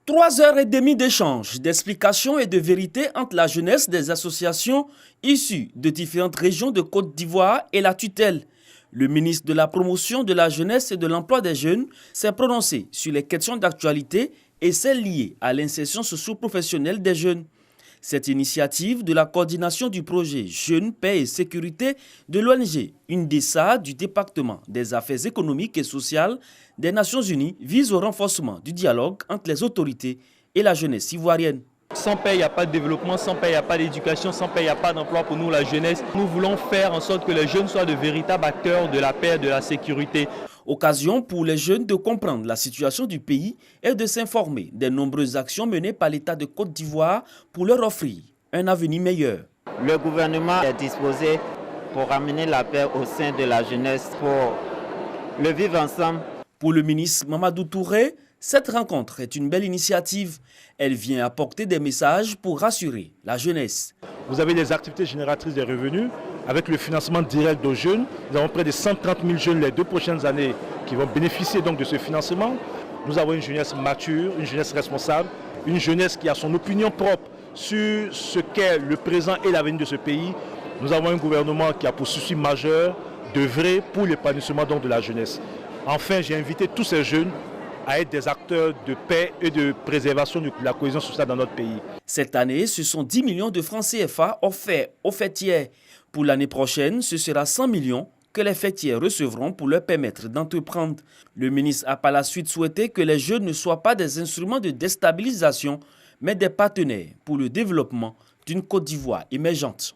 3 heures et demie d'échanges, d'explications et de vérité entre la jeunesse des associations issues de différentes régions de Côte d'Ivoire et la tutelle. Le ministre de la Promotion de la Jeunesse et de l'Emploi des Jeunes s'est prononcé sur les questions d'actualité et celles liées à l'insertion socio-professionnelle des jeunes. Cette initiative de la coordination du projet Jeunes, Paix et Sécurité de l'ONG UNDESA du département des affaires économiques et sociales des Nations Unies vise au renforcement du dialogue entre les autorités et la jeunesse ivoirienne. Sans paix, il n'y a pas de développement, sans paix, il n'y a pas d'éducation, sans paix, il n'y a pas d'emploi pour nous, la jeunesse. Nous voulons faire en sorte que les jeunes soient de véritables acteurs de la paix et de la sécurité. Occasion pour les jeunes de comprendre la situation du pays et de s'informer des nombreuses actions menées par l'État de Côte d'Ivoire pour leur offrir un avenir meilleur. Le gouvernement est disposé pour amener la paix au sein de la jeunesse, pour le vivre ensemble. Pour le ministre Mamadou Touré, cette rencontre est une belle initiative. Elle vient apporter des messages pour rassurer la jeunesse. Vous avez les activités génératrices des revenus avec le financement direct aux jeunes. Nous avons près de 130 000 jeunes les 2 prochaines années qui vont bénéficier donc de ce financement. Nous avons une jeunesse mature, une jeunesse responsable, une jeunesse qui a son opinion propre sur ce qu'est le présent et l'avenir de ce pays. Nous avons un gouvernement qui a pour souci majeur d'œuvrer pour l'épanouissement de la jeunesse. Enfin, j'ai invité tous ces jeunes à être des acteurs de paix et de préservation de la cohésion sociale dans notre pays. Cette année, ce sont 10 millions de francs CFA offerts aux fêtières. Pour l'année prochaine, ce sera 100 millions que les fêtières recevront pour leur permettre d'entreprendre. Le ministre a par la suite souhaité que les jeunes ne soient pas des instruments de déstabilisation, mais des partenaires pour le développement d'une Côte d'Ivoire émergente.